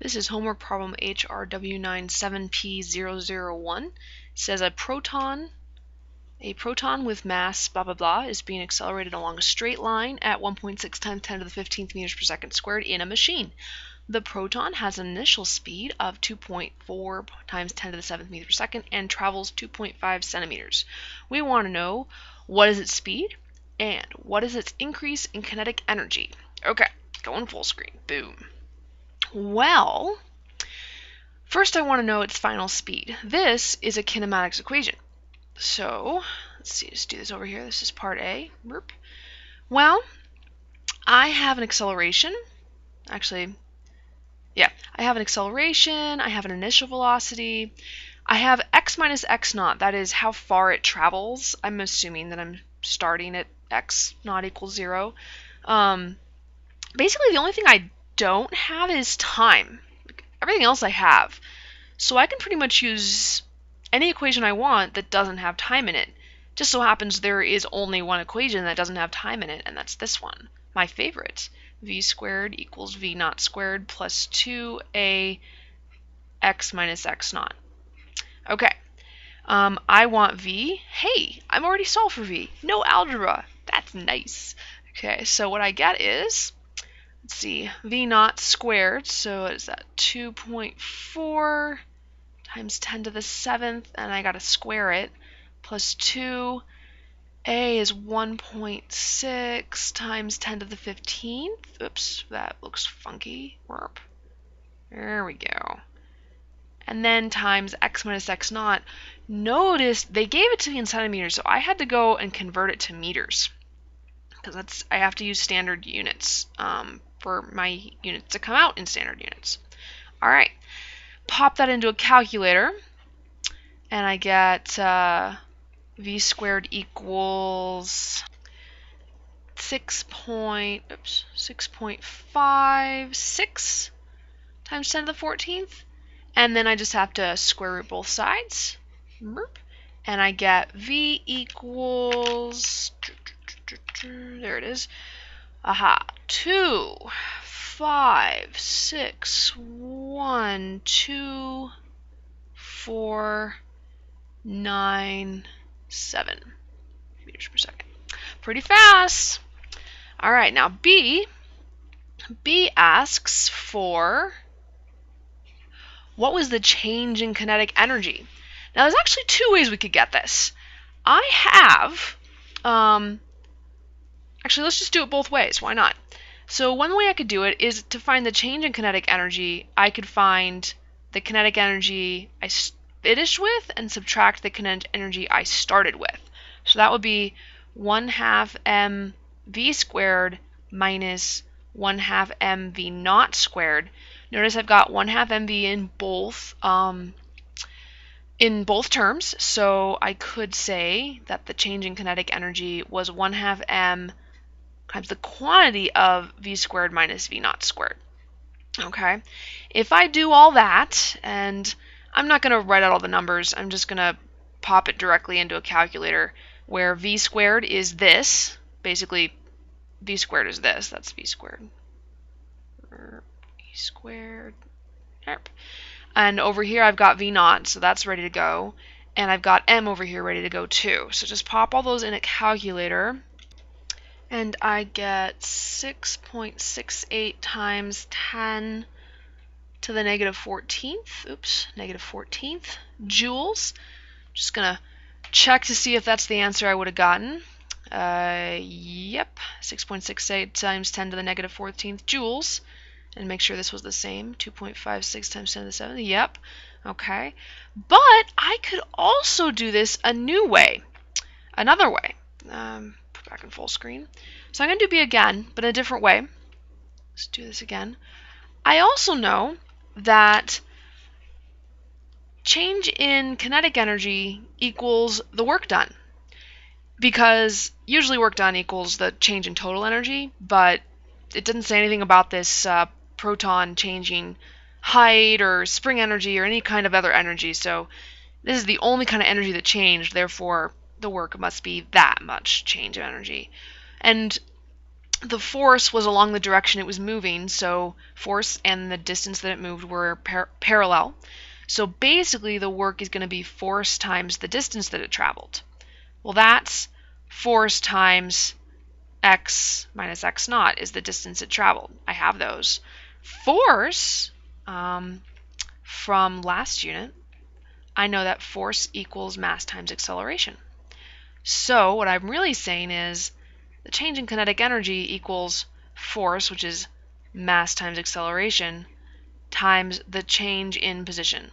This is homework problem HRW97P001. It says a proton with mass blah blah blah is being accelerated along a straight line at 1.6 times 10 to the 15th meters per second squared in a machine. The proton has an initial speed of 2.4 times 10 to the 7th meters per second and travels 2.5 centimeters. We want to know what is its speed and what is its increase in kinetic energy. Okay, going full screen. Boom. Well, first I want to know its final speed. This is a kinematics equation. So, let's see, just do this over here. This is part A. Burp. Well, I have an acceleration. Actually, yeah, I have an acceleration. I have an initial velocity. I have x minus x naught. That is how far it travels. I'm assuming that I'm starting at x not equals 0. Basically, the only thing I don't have is time. Everything else I have. So I can pretty much use any equation I want that doesn't have time in it. Just so happens there is only one equation that doesn't have time in it, and that's this one, my favorite. V squared equals V naught squared plus 2a x minus x naught. Okay, I want V. Hey, I'm already solved for V. No algebra. That's nice. Okay, so what I get is, let's see, V naught squared, so what is that, 2.4 times 10 to the 7th, and I gotta square it, plus 2. A is 1.6 times 10 to the 15th. Oops, that looks funky. Warp. There we go. And then times x minus x naught. Notice they gave it to me in centimeters, so I had to go and convert it to meters, because I have to use standard units for my units to come out in standard units. All right, pop that into a calculator, and I get v squared equals 6.56 times 10 to the 14th, and then I just have to square root both sides, and I get v equals, there it is, 2, 5, 6, 1, 2, 4, 9, 7 meters per second. Pretty fast. All right, now B asks for what was the change in kinetic energy. Now there's actually two ways we could get this. I have, actually let's just do it both ways, why not? So one way I could do it is to find the change in kinetic energy. I could find the kinetic energy I finished with and subtract the kinetic energy I started with. So that would be 1/2 mv squared minus 1/2 mv naught squared. Notice I've got 1/2 mv in both terms, so I could say that the change in kinetic energy was 1/2 m times the quantity of v squared minus v naught squared. Okay, if I do all that, and I'm not going to write out all the numbers, I'm just going to pop it directly into a calculator, where v squared is this, basically v squared is this, that's v squared, v squared, and over here I've got v naught, so that's ready to go, and I've got m over here ready to go too. So just pop all those in a calculator, and I get 6.68 times 10 to the negative 14th, negative 14th joules. Just gonna check to see if that's the answer I would have gotten. Yep, 6.68 times 10 to the negative 14th joules, and make sure this was the same, 2.56 times 10 to the 7th, yep, okay. But I could also do this a new way, another way. Put back in full screen. So I'm gonna do B again, but in a different way. Let's do this again. I also know that change in kinetic energy equals the work done, because usually work done equals the change in total energy, but it didn't say anything about this proton changing height or spring energy or any kind of other energy, so this is the only kind of energy that changed, therefore the work must be that much change of energy. And the force was along the direction it was moving, so force and the distance that it moved were parallel. So basically the work is going to be force times the distance that it traveled. Well, that's force times x minus x naught is the distance it traveled. I have those. Force, from last unit, I know that force equals mass times acceleration. So what I'm really saying is the change in kinetic energy equals force, which is mass times acceleration, times the change in position.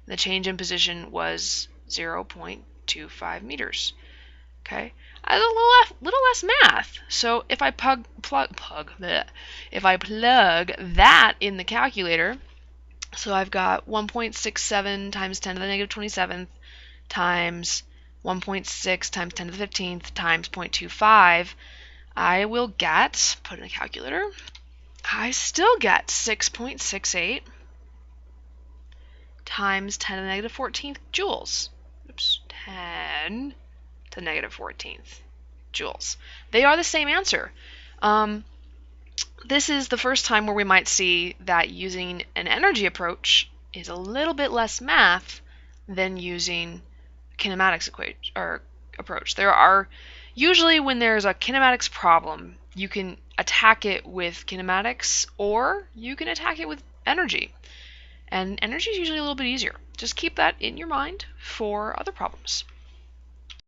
The change in position was 0.25 meters. Okay, a little less math. So if I plug that in the calculator, so I've got 1.67 times 10 to the negative 27th times 1.6 times 10 to the 15th times 0.25, I will get, put in a calculator, I still get 6.68 times 10 to the negative 14th joules. Oops, 10 to the negative 14th joules. They are the same answer. This is the first time where we might see that using an energy approach is a little bit less math than using kinematics approach. There are usually, when there's a kinematics problem, you can attack it with kinematics or you can attack it with energy. And energy is usually a little bit easier. Just keep that in your mind for other problems.